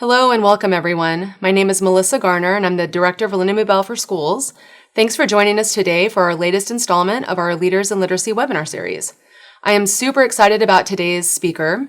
Hello and welcome everyone. My name is Melissa Garner and I'm the Director of Lindamood-Bell for Schools. Thanks for joining us today for our latest installment of our Leaders in Literacy webinar series. I am super excited about today's speaker.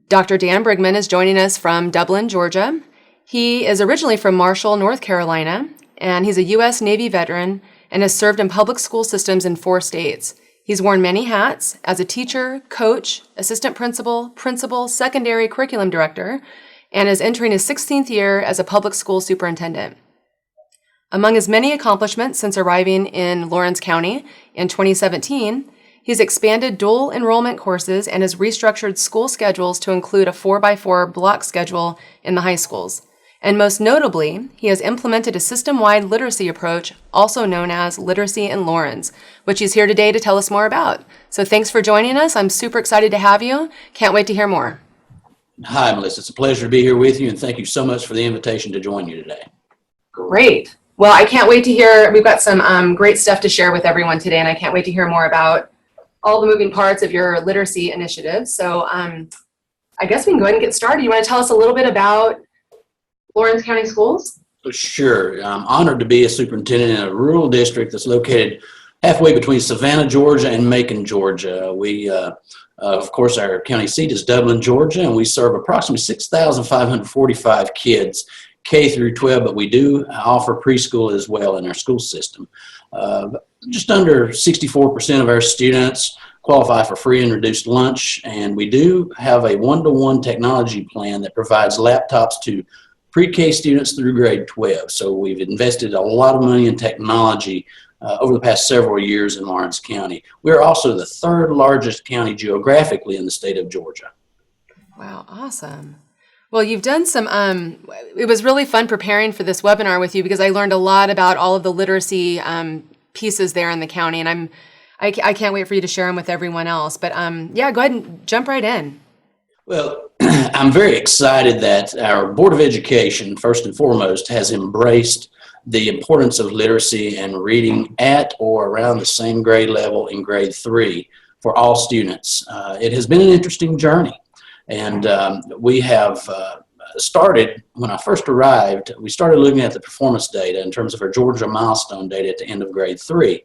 Dr. Dan Brigman is joining us from Dublin, Georgia. He is originally from Marshall, North Carolina, and he's a U.S. Navy veteran and has served in public school systems in 4 states. He's worn many hats as a teacher, coach, assistant principal, secondary curriculum director, and is entering his 16th year as a public school superintendent. Among his many accomplishments since arriving in Lawrence County in 2017, he's expanded dual enrollment courses and has restructured school schedules to include a 4x4 block schedule in the high schools. And most notably, he has implemented a system-wide literacy approach, also known as Literacy in Lawrence, which he's here today to tell us more about. So thanks for joining us. I'm super excited to have you. Can't wait to hear more. Hi, Melissa. It's a pleasure to be here with you, and thank you so much for the invitation to join you today. Great. Well, I can't wait to hear. We've got some great stuff to share with everyone today, and I can't wait to hear more about all the moving parts of your literacy initiative. So I guess we can go ahead and get started. You want to tell us a little bit about Lawrence County Schools? Sure. I'm honored to be a superintendent in a rural district that's located halfway between Savannah, Georgia, and Macon, Georgia. Of course, our county seat is Dublin, Georgia, and we serve approximately 6,545 kids, K through 12, but we do offer preschool as well in our school system. Just under 64% of our students qualify for free and reduced lunch, and we do have a one-to-one technology plan that provides laptops to pre-K students through grade 12. So we've invested a lot of money in technology over the past several years in Lawrence County. We're also the 3rd largest county geographically in the state of Georgia. Wow, awesome. Well, you've done some, it was really fun preparing for this webinar with you because I learned a lot about all of the literacy pieces there in the county, and I can't wait for you to share them with everyone else. But yeah, go ahead and jump right in. Well, I'm very excited that our Board of Education, first and foremost, has embraced the importance of literacy and reading at or around the same grade level in grade 3 for all students. It has been an interesting journey, and we have started, when I first arrived, we started looking at the performance data in terms of our Georgia milestone data at the end of grade 3.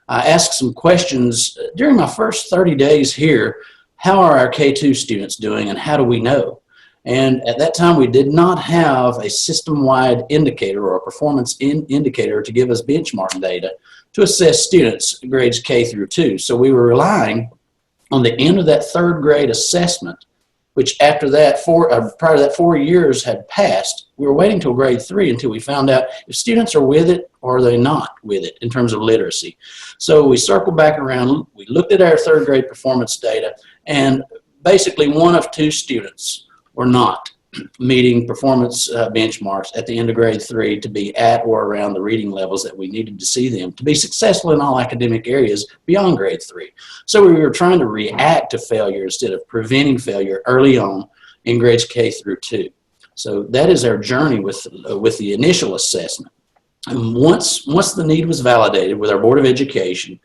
I asked some questions during my first 30 days here. How are our K2 students doing, and how do we know? And at that time, we did not have a system-wide indicator or a performance indicator to give us benchmark data to assess students grades K through 2. So we were relying on the end of that 3rd grade assessment, which after that, prior to that 4 years had passed, we were waiting till grade 3 until we found out if students are with it or are they not with it in terms of literacy. So we circled back around, we looked at our 3rd grade performance data, and basically 1 of 2 students were not meeting performance benchmarks at the end of grade 3 to be at or around the reading levels that we needed to see them to be successful in all academic areas beyond grade 3. So we were trying to react to failure instead of preventing failure early on in grades K through 2. So that is our journey with the initial assessment. And once the need was validated with our Board of Education,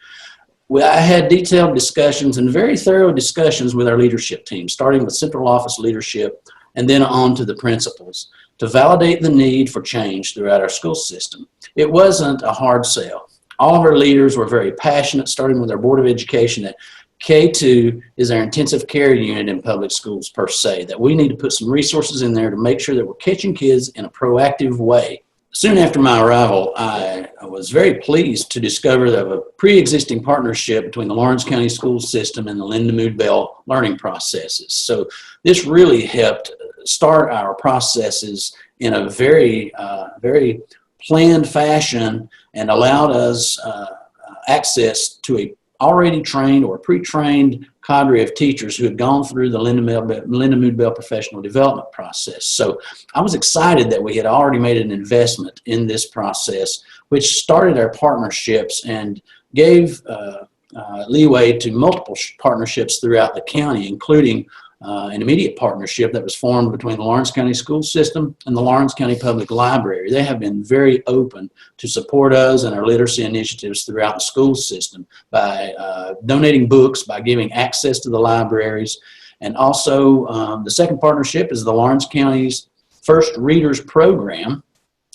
I had detailed discussions and very thorough discussions with our leadership team, starting with central office leadership and then on to the principals, to validate the need for change throughout our school system. It wasn't a hard sell. All of our leaders were very passionate, starting with our Board of Education, that K2 is our intensive care unit in public schools per se, that we need to put some resources in there to make sure that we're catching kids in a proactive way. Soon after my arrival, I was very pleased to discover that a pre-existing partnership between the Lawrence County school system and the Lindamood-Bell learning processes. So this really helped start our processes in a very planned fashion and allowed us access to a already trained or pre-trained cadre of teachers who had gone through the Lindamood-Bell professional development process. So I was excited that we had already made an investment in this process, which started our partnerships and gave leeway to multiple partnerships throughout the county, including an immediate partnership that was formed between the Lawrence County School System and the Lawrence County Public Library. They have been very open to support us and our literacy initiatives throughout the school system by donating books, by giving access to the libraries. And also the second partnership is the Lawrence County's First Readers program.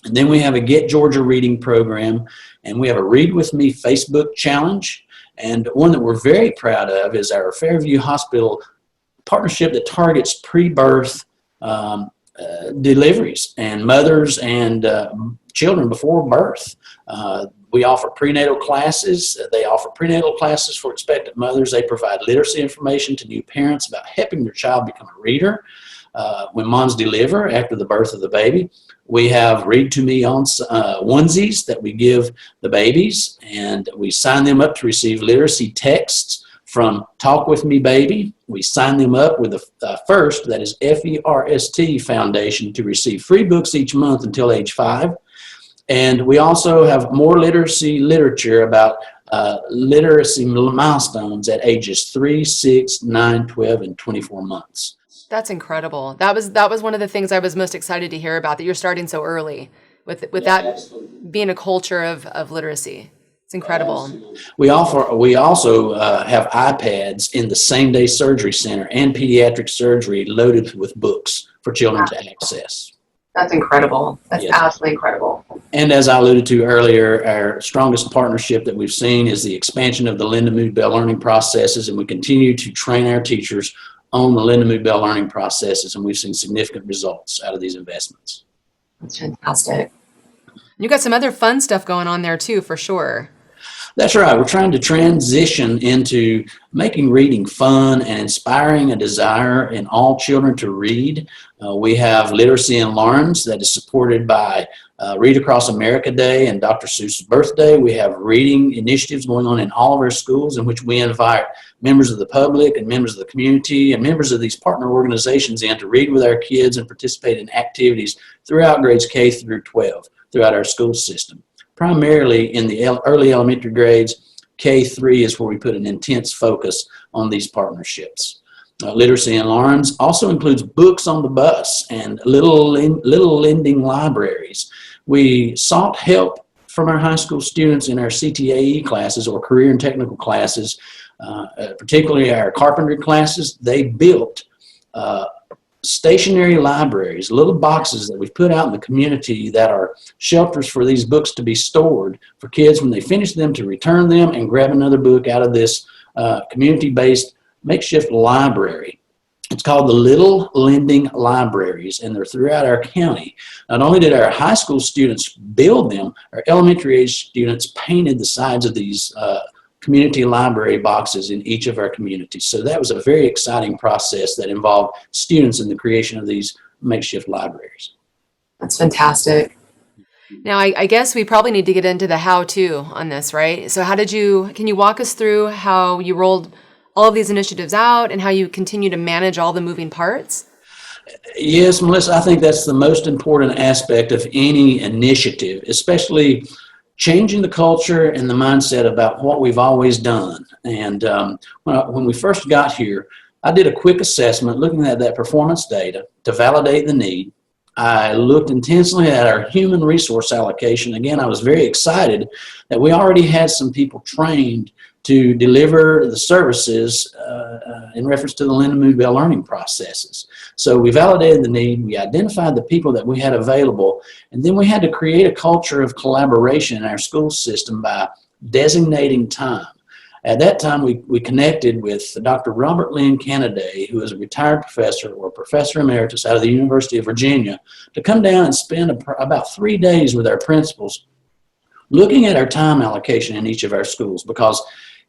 And then we have a Get Georgia Reading program, and we have a Read With Me Facebook challenge. And one that we're very proud of is our Fairview Hospital partnership that targets pre-birth deliveries and mothers and children before birth. We offer prenatal classes. They offer prenatal classes for expectant mothers. They provide literacy information to new parents about helping their child become a reader when moms deliver after the birth of the baby. We have Read to Me on onesies that we give the babies, and we sign them up to receive literacy texts from Talk With Me Baby. We sign them up with the FIRST, that is FERST Foundation, to receive free books each month until age 5. And we also have more literacy literature about literacy milestones at ages 3, 6, 9, 12, and 24 months. That's incredible. That was one of the things I was most excited to hear about, that you're starting so early with that absolutely. Being a culture of literacy. It's incredible. Absolutely. We also have iPads in the same day surgery center and pediatric surgery loaded with books for children to access. That's incredible. That's absolutely incredible. And as I alluded to earlier, our strongest partnership that we've seen is the expansion of the Lindamood-Bell learning processes, and we continue to train our teachers on the Lindamood-Bell learning processes, and we've seen significant results out of these investments. That's fantastic. You got some other fun stuff going on there too, for sure. That's right. We're trying to transition into making reading fun and inspiring a desire in all children to read. We have Literacy in Lawrence that is supported by Read Across America Day and Dr. Seuss's birthday. We have reading initiatives going on in all of our schools in which we invite members of the public and members of the community and members of these partner organizations in to read with our kids and participate in activities throughout grades K through 12 throughout our school system. Primarily in the early elementary grades, K3 is where we put an intense focus on these partnerships. Literacy in Lawrence also includes books on the bus and little lending libraries. We sought help from our high school students in our CTAE classes or career and technical classes, particularly our carpentry classes. They built stationary libraries, little boxes that we've put out in the community that are shelters for these books to be stored for kids when they finish them to return them and grab another book out of this community-based makeshift library. It's called the Little Lending Libraries, and they're throughout our county. Not only did our high school students build them, our elementary age students painted the sides of these community library boxes in each of our communities. So that was a very exciting process that involved students in the creation of these makeshift libraries. That's fantastic. Now, I guess we probably need to get into the how-to on this, right? So can you walk us through how you rolled all of these initiatives out and how you continue to manage all the moving parts? Yes, Melissa, I think that's the most important aspect of any initiative, especially changing the culture and the mindset about what we've always done. And when we first got here, I did a quick assessment looking at that performance data to validate the need. I looked intensely at our human resource allocation. Again, I was very excited that we already had some people trained to deliver the services in reference to the Lindamood-Bell learning processes. So we validated the need, we identified the people that we had available, and then we had to create a culture of collaboration in our school system by designating time. At that time, we connected with Dr. Robert Lynn Canaday, who is a retired professor or professor emeritus out of the University of Virginia, to come down and spend about 3 days with our principals looking at our time allocation in each of our schools, because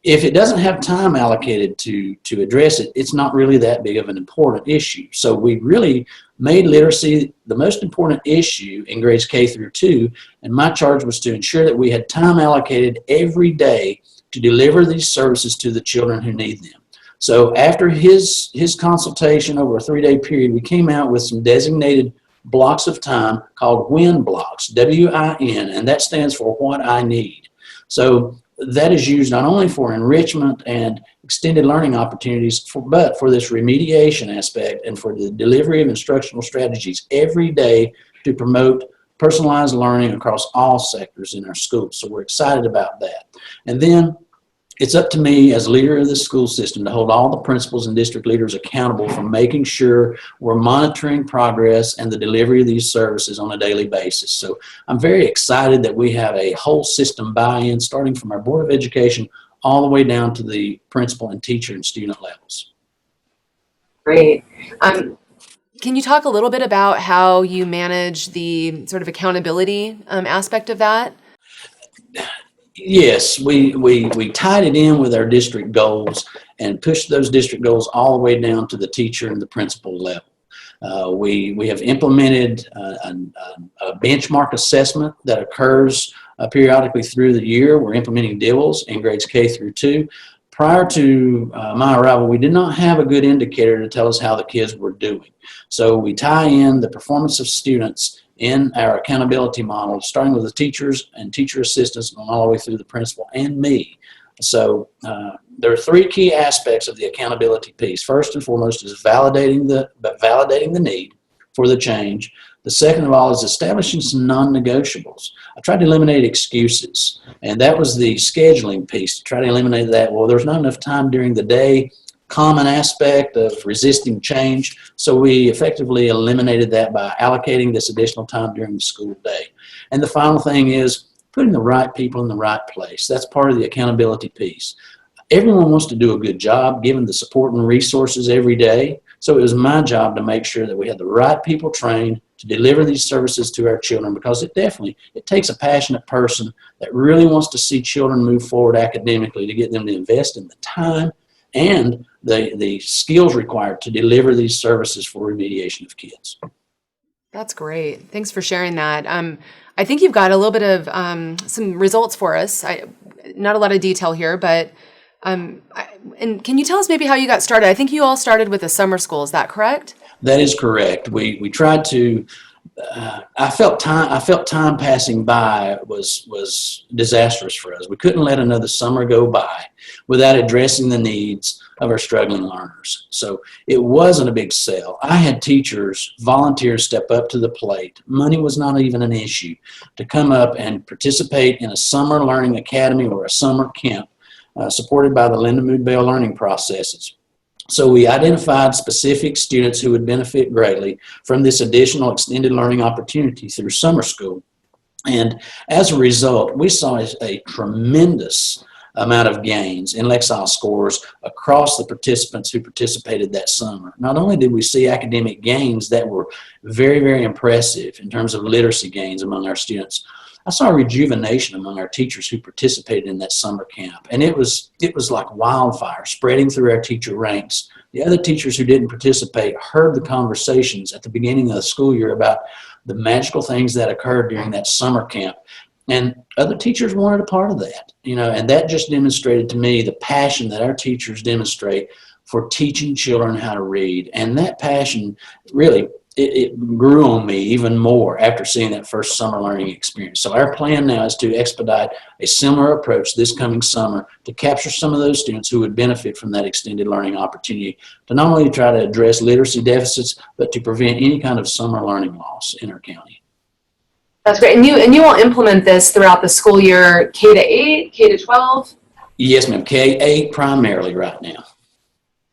if it doesn't have time allocated to address it, it's not really that big of an important issue. So we really made literacy the most important issue in grades K through 2, and my charge was to ensure that we had time allocated every day to deliver these services to the children who need them. So after his consultation over a 3-day period, we came out with some designated blocks of time called WIN blocks, W-I-N, and that stands for What I Need. So that is used not only for enrichment and extended learning opportunities, but for this remediation aspect and for the delivery of instructional strategies every day to promote personalized learning across all sectors in our schools. So we're excited about that. And then It's up to me as leader of the school system to hold all the principals and district leaders accountable for making sure we're monitoring progress and the delivery of these services on a daily basis. So I'm very excited that we have a whole system buy-in starting from our Board of Education all the way down to the principal and teacher and student levels. Great. Can you talk a little bit about how you manage the sort of accountability aspect of that? Yes, we tied it in with our district goals and pushed those district goals all the way down to the teacher and the principal level. We have implemented a benchmark assessment that occurs periodically through the year. We're implementing DILs in grades K through 2. Prior to my arrival, we did not have a good indicator to tell us how the kids were doing. So we tie in the performance of students in our accountability model, starting with the teachers and teacher assistants and all the way through the principal and me. So there are 3 key aspects of the accountability piece. First and foremost is validating the need for the change. The second of all is establishing some non-negotiables. I tried to eliminate excuses, and that was the scheduling piece, to try to eliminate that. Well, there's not enough time during the day, common aspect of resisting change. So we effectively eliminated that by allocating this additional time during the school day. And the final thing is putting the right people in the right place. That's part of the accountability piece. Everyone wants to do a good job, given the support and resources every day. So it was my job to make sure that we had the right people trained to deliver these services to our children, because it takes a passionate person that really wants to see children move forward academically to get them to invest in the time and the skills required to deliver these services for remediation of kids. That's great. Thanks for sharing that. I think you've got a little bit of some results for us. Not a lot of detail here, but and can you tell us maybe how you got started? I think you all started with a summer school. Is that correct? That is correct. We tried to. I felt time passing by was disastrous for us. We couldn't let another summer go by without addressing the needs of our struggling learners. So it wasn't a big sell. I had teachers, volunteers step up to the plate. Money was not even an issue to come up and participate in a summer learning academy or a summer camp supported by the Lindamood-Bell learning processes. So we identified specific students who would benefit greatly from this additional extended learning opportunity through summer school. And as a result, we saw a tremendous amount of gains in Lexile scores across the participants who participated that summer. Not only did we see academic gains that were very, very impressive in terms of literacy gains among our students, I saw a rejuvenation among our teachers who participated in that summer camp. And it was like wildfire spreading through our teacher ranks. The other teachers who didn't participate heard the conversations at the beginning of the school year about the magical things that occurred during that summer camp. And other teachers wanted a part of that, and that just demonstrated to me the passion that our teachers demonstrate for teaching children how to read. And that passion really, it grew on me even more after seeing that first summer learning experience. So our plan now is to expedite a similar approach this coming summer to capture some of those students who would benefit from that extended learning opportunity, to not only try to address literacy deficits, but to prevent any kind of summer learning loss in our county. That's great. And you will implement this throughout the school year, K to 8, K to 12? Yes, ma'am. K-8 primarily right now.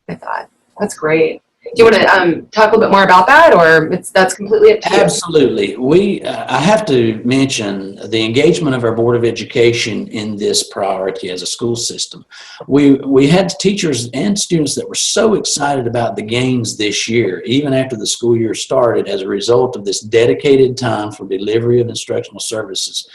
I thought. That's great. Do you want to talk a little bit more about that, or that's completely up to you? Absolutely. I have to mention the engagement of our Board of Education in this priority as a school system. We had teachers and students that were so excited about the gains this year, even after the school year started, as a result of this dedicated time for delivery of instructional services.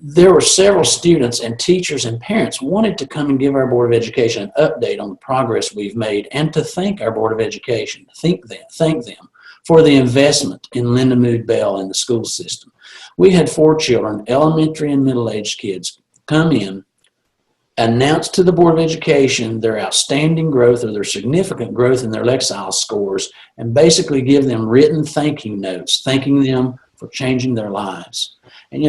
There were several students and teachers and parents wanted to come and give our Board of Education an update on the progress we've made, and to thank our Board of Education, thank them for the investment in Lindamood-Bell in the school system. We had 4 children, elementary and middle-aged kids, come in, announce to the Board of Education their outstanding growth or their significant growth in their Lexile scores, and basically give them written thank you notes, thanking them for changing their lives. And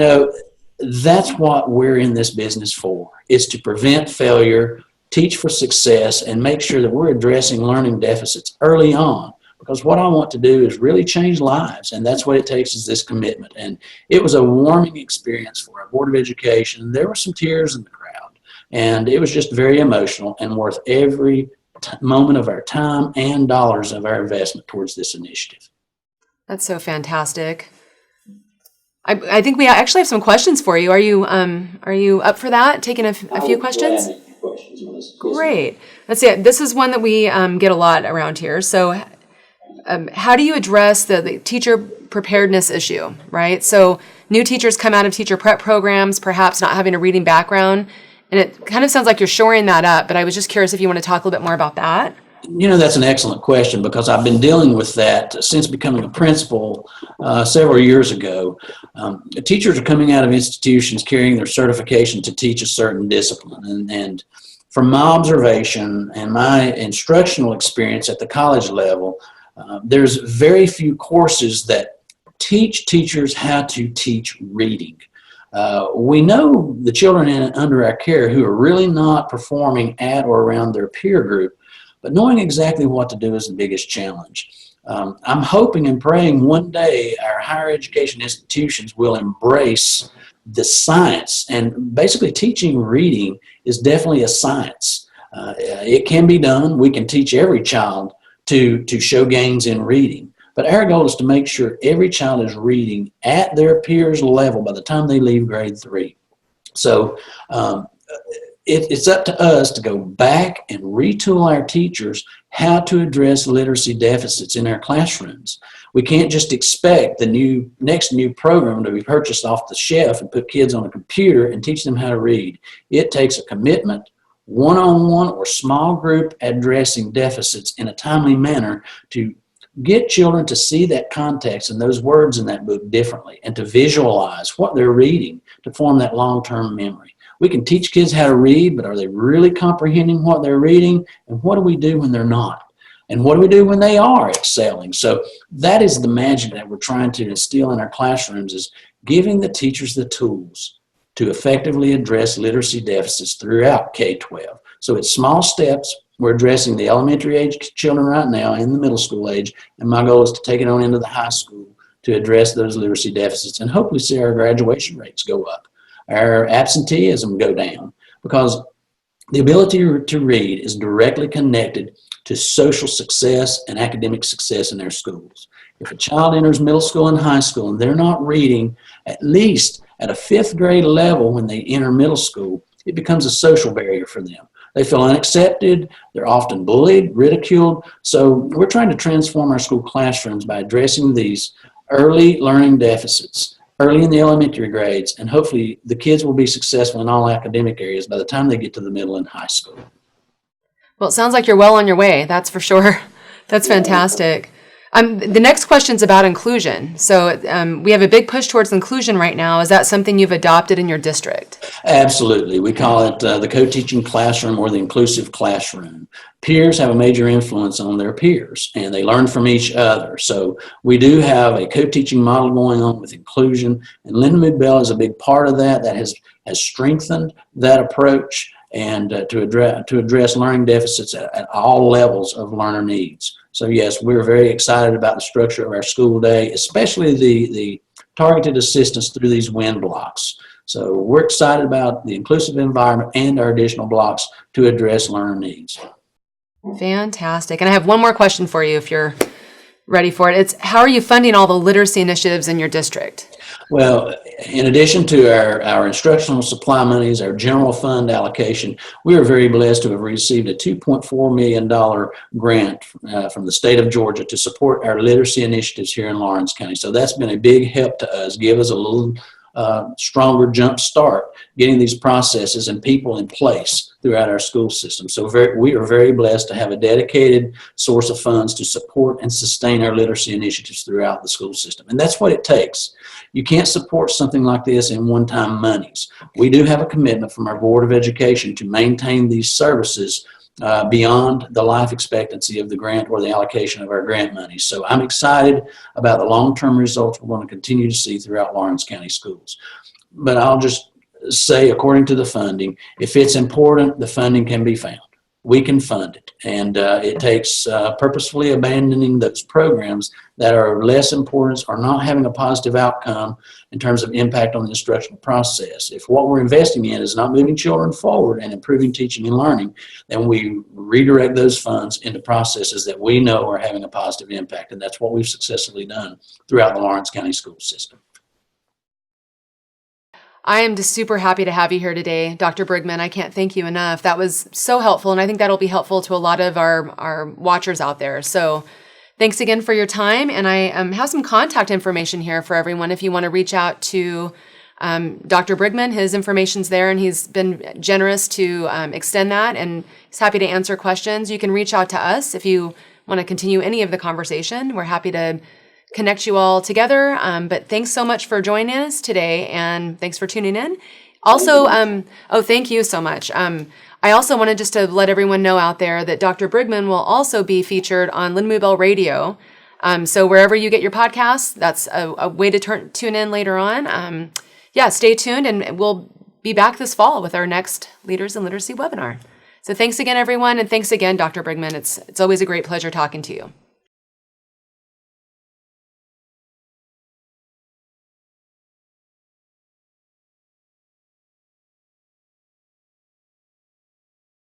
that's what we're in this business for, is to prevent failure, teach for success, and make sure that we're addressing learning deficits early on. Because what I want to do is really change lives, and that's what it takes, is this commitment. And it was a warming experience for our Board of Education. There were some tears in the crowd And it was just very emotional and worth every moment of our time and dollars of our investment towards this initiative. That's so fantastic. I think we actually have some questions for you. Are you up for that? Taking a few questions? Great. Let's see. This is one that we get a lot around here. So how do you address the teacher preparedness issue, right? So new teachers come out of teacher prep programs, perhaps not having a reading background, and it kind of sounds like you're shoring that up, but I was just curious if you want to talk a little bit more about that. That's an excellent question, because I've been dealing with that since becoming a principal several years ago. Teachers are coming out of institutions carrying their certification to teach a certain discipline. And from my observation and my instructional experience at the college level, there's very few courses that teach teachers how to teach reading. We know the children under our care who are really not performing at or around their peer group, but knowing exactly what to do is the biggest challenge. I'm hoping and praying one day our higher education institutions will embrace the science, and basically teaching reading is definitely a science. It can be done. We can teach every child to show gains in reading, but our goal is to make sure every child is reading at their peers' level by the time they leave grade 3. So it's up to us to go back and retool our teachers how to address literacy deficits in our classrooms. We can't just expect the next new program to be purchased off the shelf and put kids on a computer and teach them how to read. It takes a commitment, one-on-one or small group addressing deficits in a timely manner to get children to see that context and those words in that book differently, and to visualize what they're reading to form that long-term memory. We can teach kids how to read, but are they really comprehending what they're reading? And what do we do when they're not? And what do we do when they are excelling? So that is the magic that we're trying to instill in our classrooms, is giving the teachers the tools to effectively address literacy deficits throughout K-12. So it's small steps. We're addressing the elementary age children right now and the middle school age, and my goal is to take it on into the high school to address those literacy deficits and hopefully see our graduation rates go up, our absenteeism go down, because the ability to read is directly connected to social success and academic success in their schools. If a child enters middle school and high school and they're not reading at least at a 5th grade level when they enter middle school, it becomes a social barrier for them. They feel unaccepted, they're often bullied, ridiculed. So we're trying to transform our school classrooms by addressing these early learning deficits early in the elementary grades, and hopefully the kids will be successful in all academic areas by the time they get to the middle and high school. Well, it sounds like you're well on your way, that's for sure. That's fantastic. The next question's about inclusion. So we have a big push towards inclusion right now. Is that something you've adopted in your district? Absolutely. We call it the co-teaching classroom, or the inclusive classroom. Peers have a major influence on their peers, and they learn from each other. So we do have a co-teaching model going on with inclusion, and Lindamood-Bell is a big part of that. That has strengthened that approach, and to address learning deficits at all levels of learner needs. So yes, we're very excited about the structure of our school day, especially the targeted assistance through these WIN blocks. So we're excited about the inclusive environment and our additional blocks to address learner needs. Fantastic. And I have one more question for you if you're ready for it. It's, how are you funding all the literacy initiatives in your district? Well, in addition to our instructional supply monies, our general fund allocation, we are very blessed to have received a $2.4 million grant from the state of Georgia to support our literacy initiatives here in Lawrence County. So that's been a big help to us, give us a little stronger jump start getting these processes and people in place throughout our school system. So we are very blessed to have a dedicated source of funds to support and sustain our literacy initiatives throughout the school system. And that's what it takes. You can't support something like this in one-time monies. We do have a commitment from our Board of Education to maintain these services beyond the life expectancy of the grant or the allocation of our grant money. So I'm excited about the long-term results we're going to continue to see throughout Lawrence County schools. But I'll just say, according to the funding, if it's important, the funding can be found. we can fund it. And it takes purposefully abandoning those programs that are less important or not having a positive outcome in terms of impact on the instructional process. If what we're investing in is not moving children forward and improving teaching and learning, then we redirect those funds into processes that we know are having a positive impact. And that's what we've successfully done throughout the Lawrence County school system. I am just super happy to have you here today, Dr. Brigman. I can't thank you enough. That was so helpful, and I think that'll be helpful to a lot of our watchers out there. So thanks again for your time, and I have some contact information here for everyone if you want to reach out to Dr. Brigman. His information's there, and he's been generous to extend that, and he's happy to answer questions. You can reach out to us if you want to continue any of the conversation. We're happy to connect you all together. But thanks so much for joining us today, and thanks for tuning in. Also, thank you so much. I also wanted just to let everyone know out there that Dr. Brigman will also be featured on Lindamood-Bell Radio. So wherever you get your podcasts, that's a way to tune in later on. Stay tuned, and we'll be back this fall with our next Leaders in Literacy webinar. So thanks again, everyone, and thanks again, Dr. Brigman. It's always a great pleasure talking to you.